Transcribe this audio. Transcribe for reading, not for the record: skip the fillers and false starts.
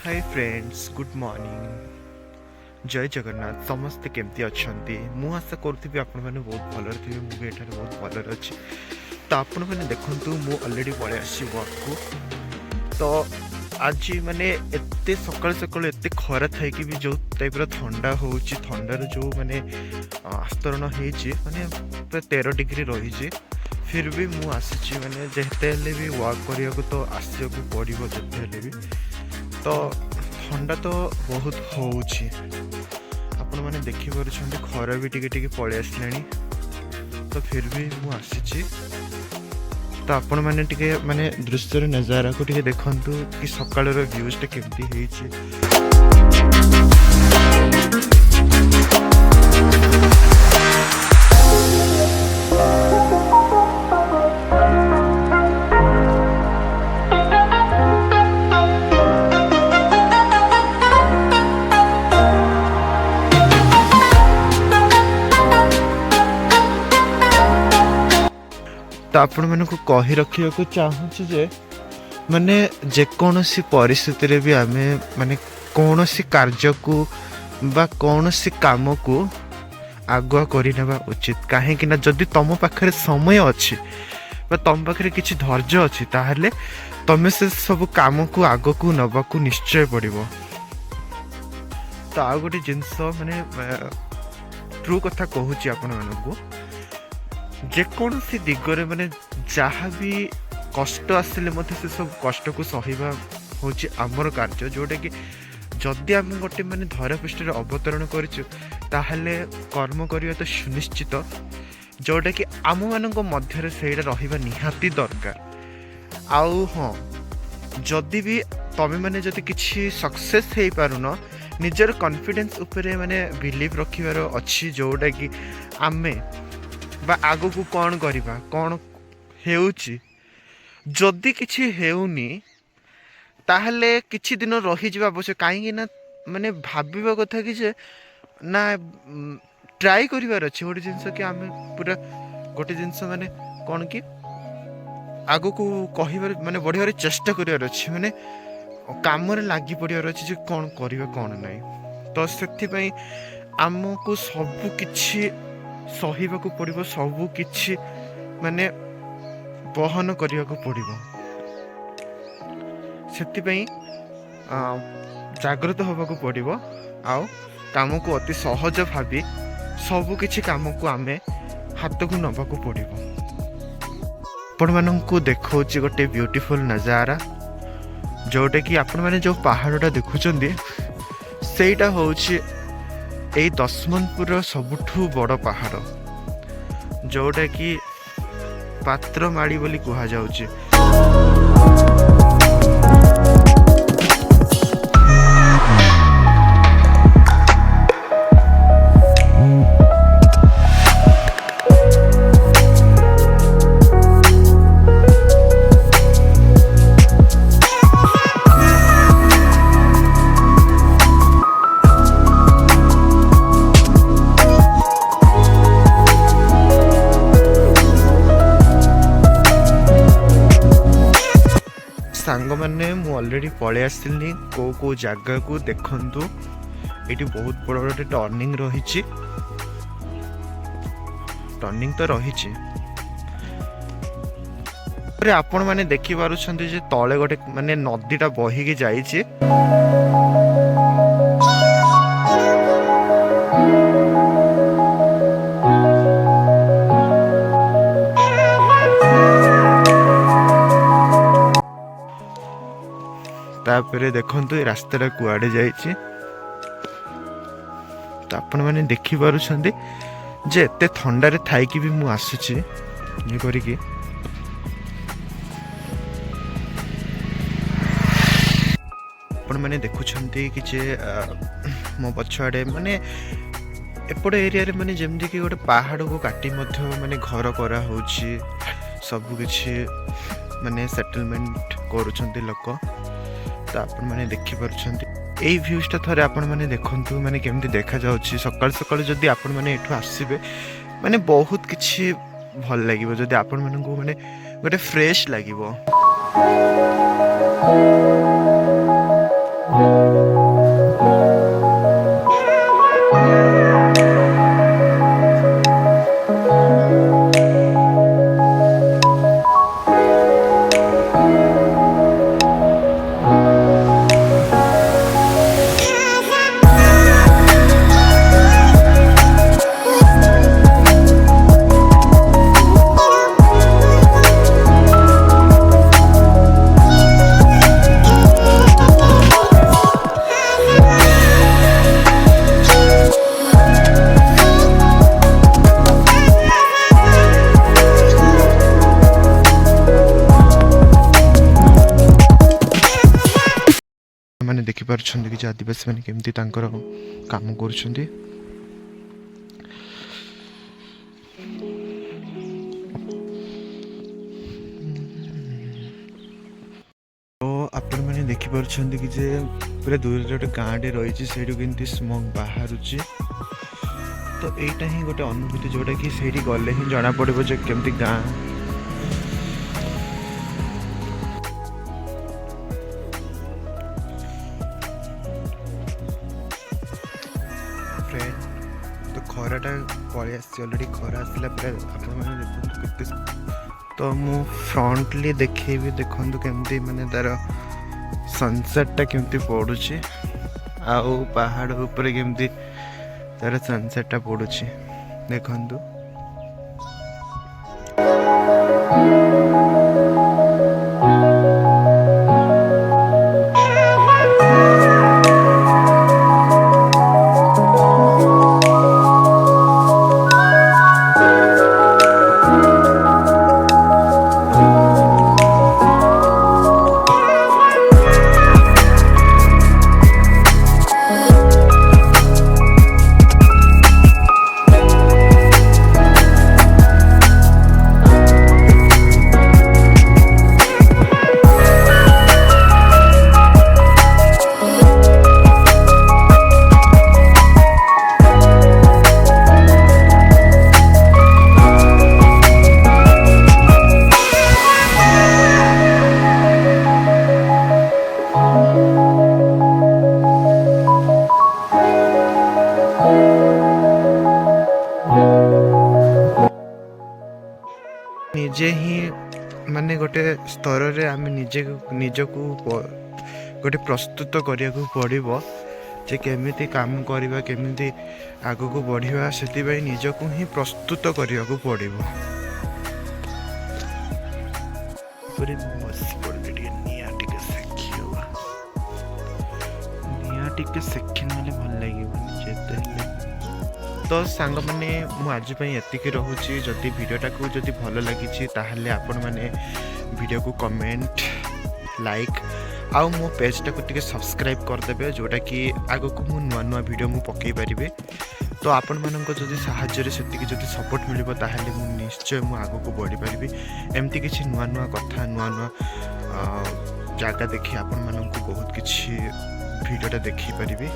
Hi friends good morning जय जगन्नाथ समस्ते केमती अच्छा मु आशा करुँगी आपण मैंने बहुत भलर थे मुझे ये बहुत भलर अच्छी तो आपण मैंने देखु मु अलरेडी पलि आसी वर्क को तो आज माने एते सकाल सकाल एते खरा थाई कि भी जो टाइप ठंडा होची ठंडार जो माने आस्तरण होती माने पूरा 13 डिग्री रही फिर भी मु आसी माने जेते भी वर्क करने को तो आसिया को पड़ो जिते भी तो ठंडा तो बहुत होची आपण मैंने देखिपुर खरा भी टिके पलि आसलानी तो फिर भी मु आसी तो आपण मैंने टिके माने दृश्य नजारा को टिके देखंतु कि सकाळ रो व्यूज टे केमती हेची। तो आपण मानक कही रखा चाहूँ जे माने जेकोसी परिस्थिति भी आम माने कौन सी कार्य को बा कौन सी काम को आगुआ करने उचित कहीं जदि तुम पाखे समय अच्छी तुम पाखे किसी धैर्य अच्छी ताहले तुम से सब काम को आग को नवा को निश्चय पड़ो। तो आ गोटे जिनस माने ट्रू कथा कहूँ आपण मानक जेकोसी दिगरे माने जहाँ भी कष्ट आसिले से सब कष्ट को सहिबा होची आमर कार्य जोटा कि जदि आम गोटे माने धरा पृष्ठ अवतरण करिछु ताहले कर्म करिया तो सुनिश्चित जोटा कि आम मानक मध्य सेटा रहिबा निहाती दरकार। आउ हाँ जदि भी तमे माने जदि किछि सक्सेस हे पारुन निजर कॉन्फिडेंस उपरे माने बिलीव रखिबार अछि जोटा कि आमे बा आगो को कौन करिबा कौन हेउची जदि किछि हेउनी ताहले किछि दिन रही जिबा आवश्यक काहे ना माने भाबिबा कथा कि जे ना ट्राई करिवार अछि गोटे जिंस कि आमे पूरा गोटे जिंस माने कौन कि आगो को कहिबार माने बढ़ियार चेष्टा करिवार अछि माने काम रे लागि पड़ियार अछि जे कौन करिबा कौन नै तो सेथि पई आमको सब किछि सहिबा को पड़िबो सबु किछि माने बहन करिया को पड़िबो सेति पई जागृत होबा को पड़िबो आउ काम को अति सहज भाबी सबु किछि काम को आमे हाथ को नबा को पड़िबो। आपण मानन को देखौची गोटे ब्यूटीफुल नजारा जोटे कि आपण माने जो पहाड़टा देखुचंदी सेटा होची एई दशमनपुर सबुठू बड़ पहाड़ जोटा कि पात्रमाड़ी बोली कहा जाउची। सांग मैंने मु ऑलरेडी पलि आसली को जगह को देखंतु ये बहुत बड़ बड़ टर्निंग रही टर्निंग तो रही आपण मैंने देखि पारुछंती जे तळे गोटे माने नदीटा बहिकी जाइछि तापरे देखंतु ए रास्ता कुआडे जाइछि तो आपण माने देखि पारुछंती जे एते ठंडा रे थाई कि भी मु आसुछि ये करी कि आपण माने देखुछंती कि जे मो पछाडे माने एपड़ एरिया रे माने जेमदी कि गोटे पहाड़ को काटी मध्य माने घर करा होछि सब किछि माने सेटलमेंट करूछंती लोक तो आपण माने देखि पारुछंती एई व्यूजटा थरे आपण माने देखंतु माने केमती देखा जाउछि सकाळ सकाळ जदि आपण माने एठु आसीबे माने बहुत किछि भल लागिबो जदि आपण माने को माने गोटे फ्रेश लागिबो। ଆପଣମାନେ ଦେଖିପାରୁଛନ୍ତି କି ଯେ ଆଦିବାସୀମାନେ କେମିତି ତାଙ୍କର କାମ କରୁଛନ୍ତି। ତ ଆପଣମାନେ ଦେଖିପାରୁଛନ୍ତି କି ଯେ ପୁରା ଦୂରରେ ଗୋଟେ ଗାଁଟେ ରହିଛି, ସେଇଠୁ କେମିତି ସ୍ମୋକ୍ ବାହାରୁଛି। ତ ଏଇଟା ହିଁ ଗୋଟେ ଅନୁଭୂତି ଯେଉଁଟାକି ସେଇଠି ଗଲେ ହିଁ ଜଣାପଡ଼ିବ ଯେ କେମିତି ଗାଁ। ଫ୍ରେଣ୍ଡ ତ ଖରାଟା ପଳେଇ ଆସିଛି ଅଲରେଡ଼ି, ଖରା ଆସିଲା ପରେ ଆପଣମାନେ ଦେଖନ୍ତୁ କେତେ। ତ ମୁଁ ଫ୍ରଣ୍ଟଲି ଦେଖେଇବି, ଦେଖନ୍ତୁ କେମିତି ମାନେ ତାର ସନସେଟ୍ଟା କେମିତି ପଡ଼ୁଛି, ଆଉ ପାହାଡ଼ ଉପରେ କେମିତି ତାର ସନସେଟ୍ଟା ପଡ଼ୁଛି ଦେଖନ୍ତୁ। ନିଜେ ହିଁ ମାନେ ଗୋଟେ ସ୍ତରରେ ଆମେ ନିଜକୁ ଗୋଟେ ପ୍ରସ୍ତୁତ କରିବାକୁ ପଡ଼ିବ ଯେ କେମିତି କାମ କରିବା, କେମିତି ଆଗକୁ ବଢ଼ିବା। ସେଥିପାଇଁ ନିଜକୁ ହିଁ ପ୍ରସ୍ତୁତ କରିବାକୁ ପଡ଼ିବ। ନିଆଁ ଟିକେ ସେଖି ନହେଲେ ଭଲ ଲାଗିବନି ଯେତେ ହେଲେ। ତ ସାଙ୍ଗମାନେ ମୁଁ ଆଜି ପାଇଁ ଏତିକି ରହୁଛି। ଯଦି ଭିଡ଼ିଓଟାକୁ ଯଦି ଭଲ ଲାଗିଛି ତାହେଲେ ଆପଣମାନେ ଭିଡ଼ିଓକୁ କମେଣ୍ଟ, ଲାଇକ୍ ଆଉ ମୋ ପେଜ୍ଟାକୁ ଟିକେ ସବସ୍କ୍ରାଇବ୍ କରିଦେବେ, ଯେଉଁଟାକି ଆଗକୁ ମୁଁ ନୂଆ ଭିଡ଼ିଓ ମୁଁ ପକାଇ ପାରିବି। ତ ଆପଣମାନଙ୍କ ଯଦି ସାହାଯ୍ୟରେ ସେତିକି ଯଦି ସପୋର୍ଟ ମିଳିବ ତାହେଲେ ମୁଁ ନିଶ୍ଚୟ ଆଗକୁ ବଢ଼ିପାରିବି। ଏମିତି କିଛି ନୂଆ କଥା, ନୂଆ ଜାଗା ଦେଖି ଆପଣମାନଙ୍କୁ ବହୁତ କିଛି ଭିଡ଼ିଓଟା ଦେଖାଇ ପାରିବି।